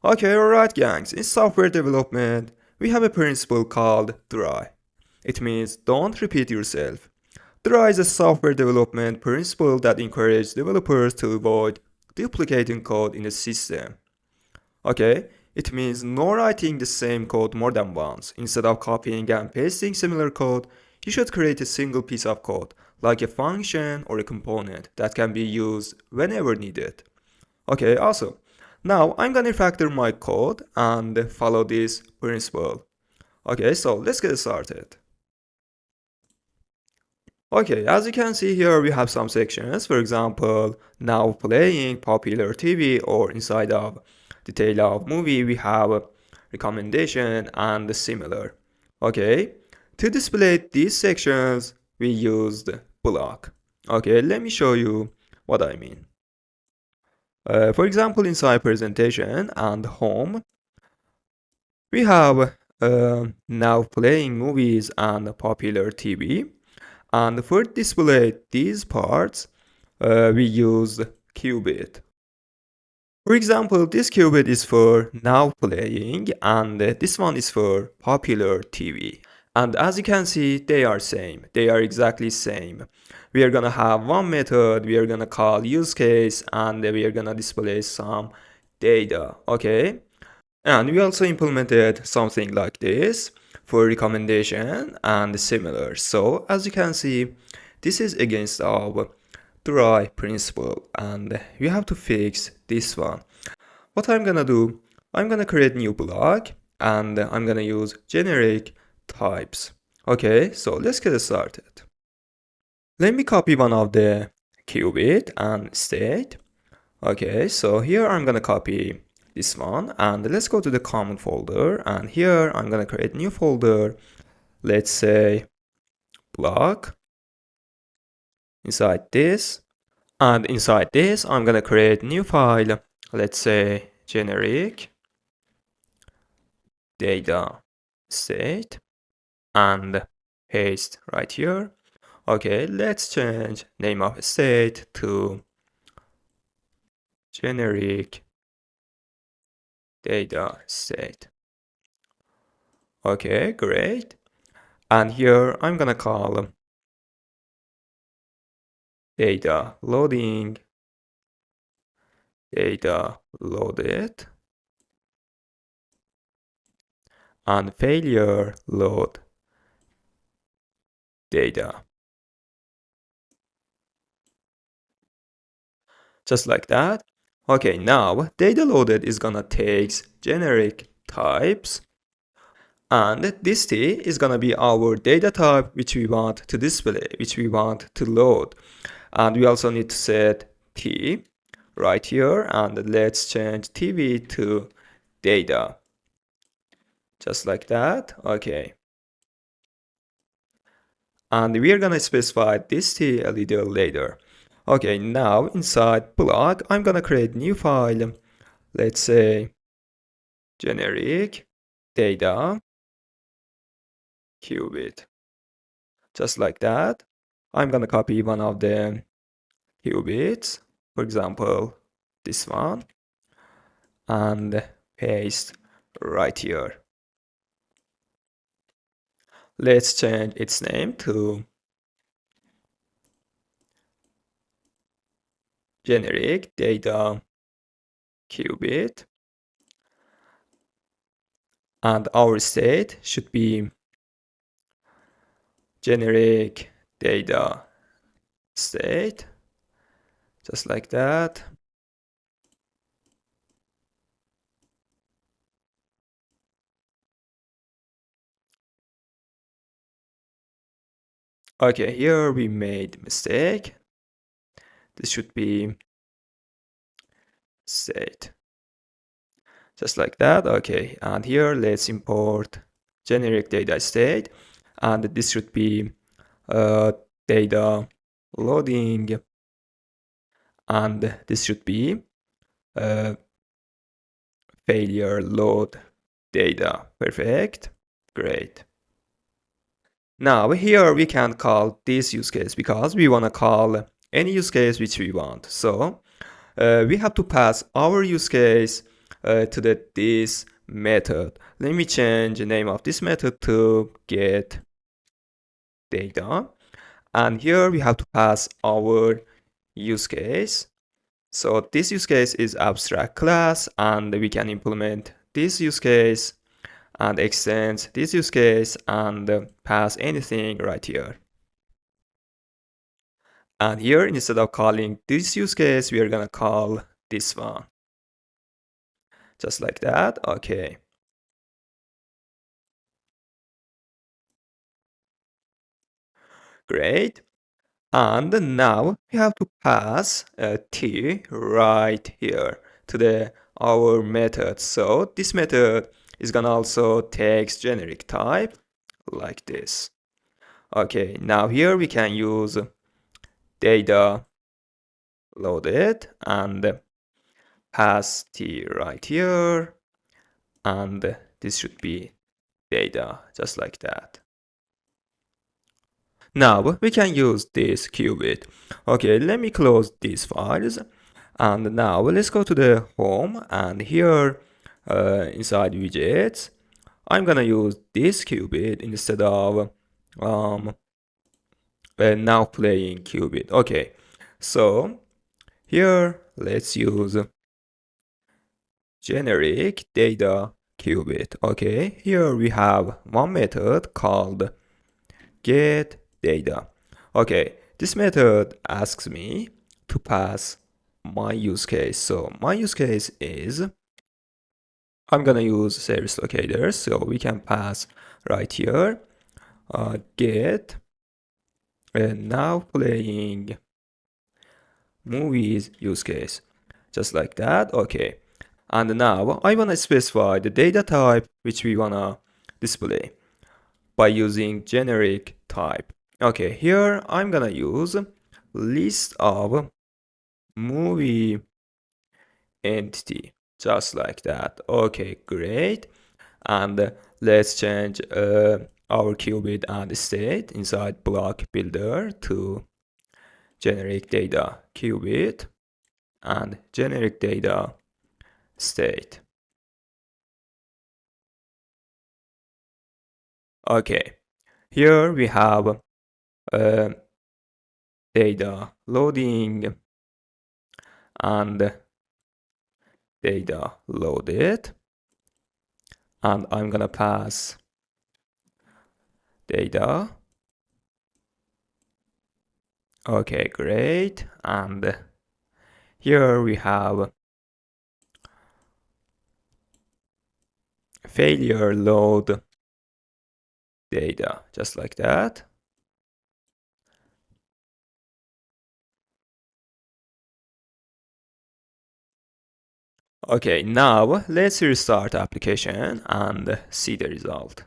Okay, alright gangs, in software development, we have a principle called DRY. It means don't repeat yourself. DRY is a software development principle that encourages developers to avoid duplicating code in the system. Okay, it means no writing the same code more than once. Instead of copying and pasting similar code, you should create a single piece of code, like a function or a component that can be used whenever needed. Okay, awesome. Now I'm gonna refactor my code and follow this principle. Okay, so let's get started. Okay, as you can see here, we have some sections. For example, now playing popular TV, or inside of detail of movie, we have recommendation and similar. Okay, to display these sections, we used block. Okay, let me show you what I mean. For example, inside presentation and home, we have now playing movies and popular TV. And for display these parts, we use qubit. For example, this qubit is for now playing, and this one is for popular TV. And as you can see, they are same. They are exactly same. We are gonna have one method, we are gonna call use case, and we are gonna display some data, okay? And we also implemented something like this for recommendation and similar. So as you can see, this is against our try principle, and we have to fix this one. What I'm gonna do, I'm gonna create new block, and I'm gonna use generic types. Okay, so let's get started. Let me copy one of the qubit and state. Okay, so here I'm gonna copy this one, and let's go to the common folder, and here I'm gonna create a new folder. Let's say block. Inside this, and inside this I'm gonna create a new file. Let's say generic data state, and paste right here. Okay, let's change name of state to generic data state. Okay, great. And here I'm gonna call data loading, data loaded, and failure load data. Just like that. Okay, now data loaded is gonna take generic types, and this T is gonna be our data type which we want to display, which we want to load. And we also need to set T right here, and let's change TV to data. Just like that. Okay. And we are gonna specify this T a little later. Okay, now inside block, I'm gonna create new file. Let's say generic data qubit. Just like that. I'm gonna copy one of the qubits, for example, this one, and paste right here. Let's change its name to generic data qubit, and our state should be generic data state, just like that. Okay, here we made mistake. This should be state, just like that. Okay, and here let's import generic data state, and this should be data loading, and this should be failure load data. Perfect, great. Now here we can call this use case because we want to call any use case which we want. So we have to pass our use case to this method. Let me change the name of this method to get data. And here we have to pass our use case. So this use case is abstract class, and we can implement this use case and extend this use case and pass anything right here. And here, instead of calling this use case, we are gonna call this one. Just like that. Okay. Great. And now we have to pass a t right here to our method. So this method is gonna also take generic type like this. Okay, now here we can use data loaded and pass t right here, and this should be data just like that. Now we can use this qubit. Okay, let me close these files, and now let's go to the home, and here inside widgets I'm gonna use this qubit instead of now playing qubit. Okay, so here let's use generic data qubit. Okay, here we have one method called get data. Okay, this method asks me to pass my use case. So my use case is I'm gonna use service locator, so we can pass right here get now playing movies use case, just like that. Okay, and now I wanna specify the data type which we wanna display by using generic type. Okay, here I'm gonna use list of movie entity, just like that. Okay, great. And let's change our qubit and state inside block builder to generic data qubit and generic data state. Okay, here we have data loading and data loaded, and I'm gonna pass data. Okay, great. And here we have failure load data, just like that. Okay, now let's restart application and see the result.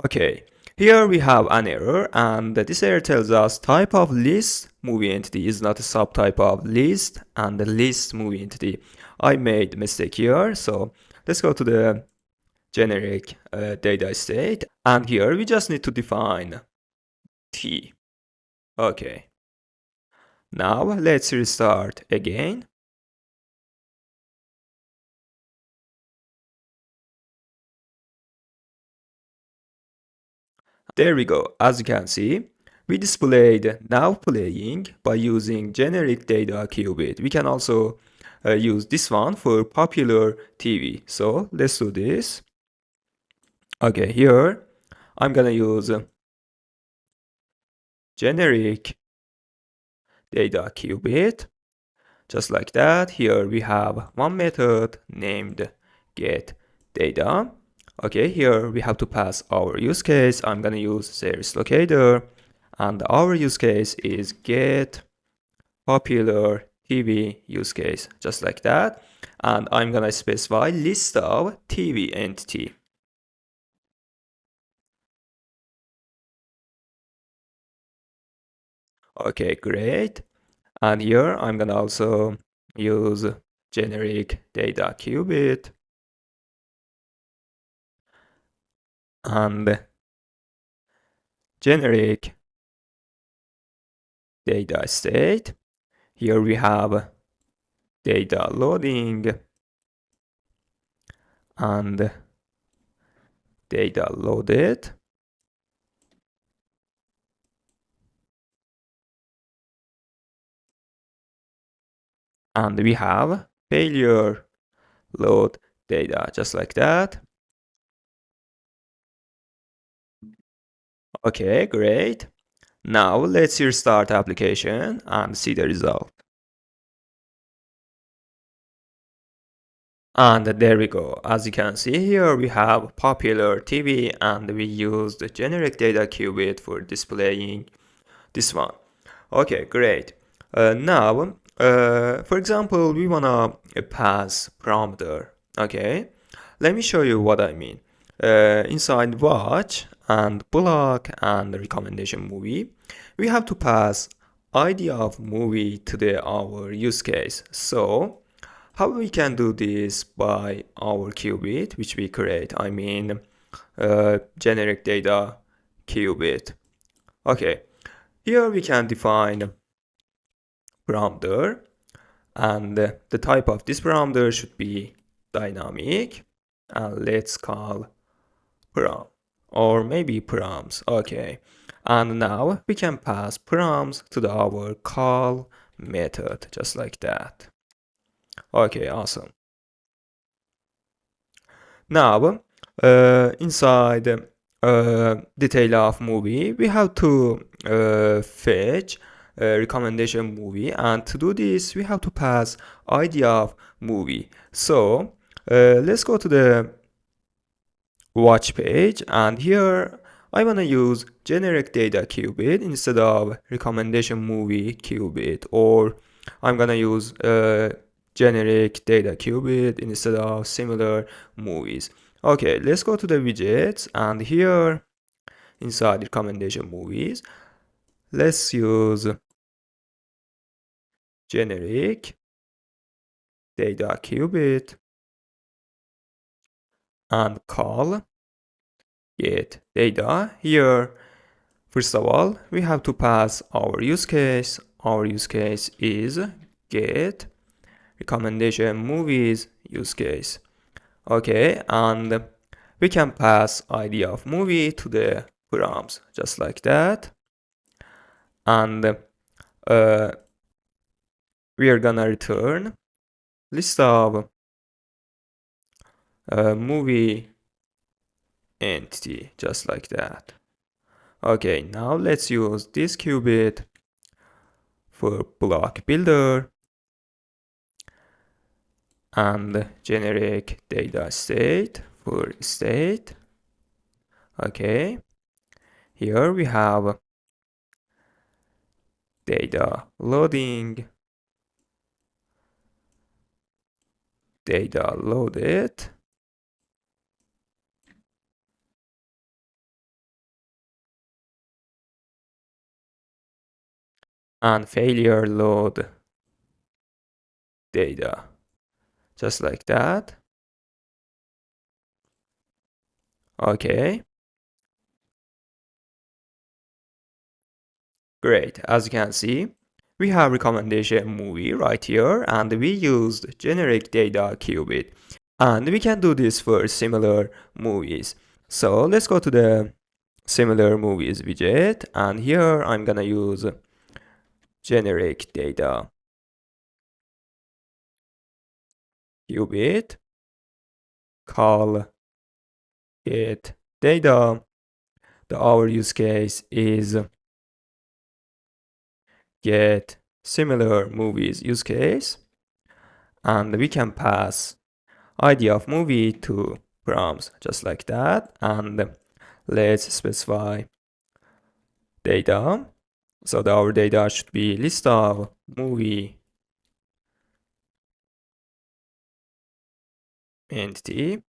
Okay, here we have an error, and this error tells us type of list movie entity is not a subtype of list, and the list movie entity. I made a mistake here, so let's go to the generic data state, and here we just need to define t. Okay, now let's restart again. There we go. As you can see, we displayed now playing by using generic data qubit. We can also use this one for popular TV. So let's do this. Okay, here I'm gonna use generic data qubit, just like that. Here we have one method named get data. Okay, here we have to pass our use case. I'm gonna use service locator, and our use case is get popular TV use case, just like that. And I'm gonna specify list of TV entity. Okay, great. And here I'm gonna also use generic data qubit. and generic data state. Here we have data loading and data loaded. And we have failure load data, just like that. Okay, great. Now let's restart application and see the result. And there we go. As you can see here, we have popular TV and we use the generic data qubit for displaying this one. Okay, great. Now, for example, we wanna pass parameter. Okay, let me show you what I mean. Inside watch and block and recommendation movie, we have to pass ID of movie to our use case. So how we can do this by our qubit, which we create? I mean, generic data qubit. Okay, here we can define parameter, and the type of this parameter should be dynamic, and let's call param, or maybe params. Okay, and now we can pass params to our call method, just like that. Okay, awesome. Now, inside detail of movie, we have to fetch a recommendation movie, and to do this, we have to pass ID of movie. So let's go to the watch page, and here I want to use generic data qubit instead of recommendation movie qubit, or I'm gonna use generic data qubit instead of similar movies. Okay, let's go to the widgets, and here inside recommendation movies, let's use generic data qubit and call get data. Here, first of all, we have to pass our use case. Our use case is get recommendation movies use case. Okay, and we can pass ID of movie to the params, just like that. And we are gonna return list of movie entity, just like that. Okay, now let's use this qubit for block builder and generic data state for state. Okay, here we have data loading, data loaded, and failure load data, just like that. Okay, great. As you can see, we have recommendation movie right here, and we used generic data qubit, and we can do this for similar movies. So let's go to the similar movies widget, and here I'm gonna use generic data qubit, call get data. Our use case is get similar movies use case, and we can pass ID of movie to params, just like that. And let's specify data. So our data should be list of movie entity.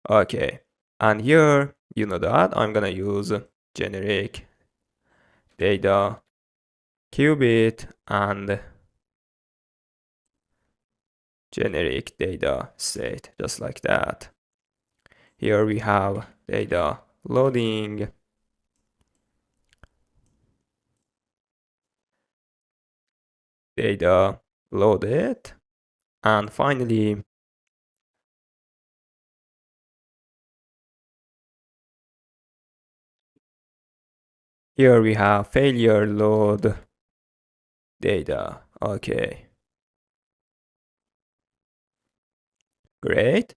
Okay, and here you know that I'm gonna use generic data qubit and generic data state, just like that. Here we have data loading, data loaded, and finally here we have failure load data. Okay, great.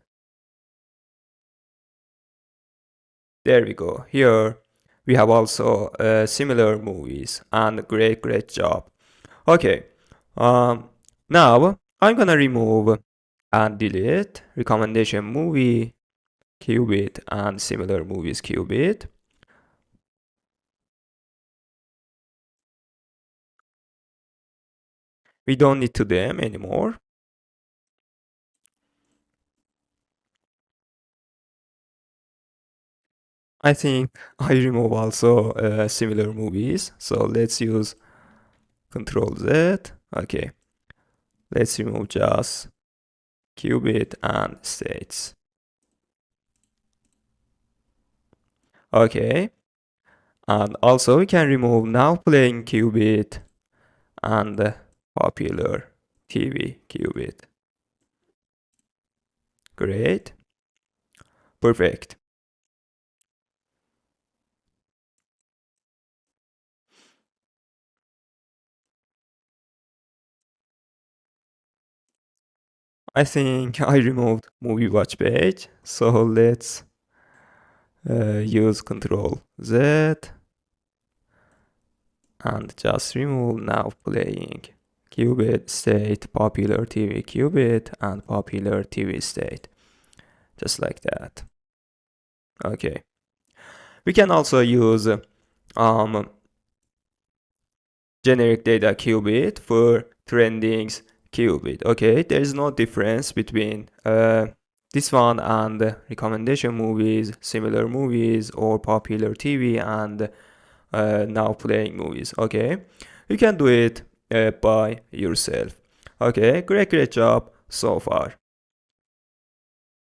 There we go. Here we have also similar movies, and great job. Okay, um, now I'm gonna remove and delete recommendation movie qubit and similar movies qubit. We don't need to them anymore. I think I remove also similar movies. So let's use Control Z. Okay, let's remove just qubit and states. Okay, and also we can remove now playing qubit and popular TV qubit. Great, perfect. I think I removed movie watch page. So let's use Control Z and just remove now playing qubit state popular TV qubit and popular TV state, just like that. Okay, we can also use generic data qubit for trendings qubit. Okay, there is no difference between this one and recommendation movies, similar movies, or popular TV and now playing movies. Okay, you can do it by yourself. Okay, great job so far.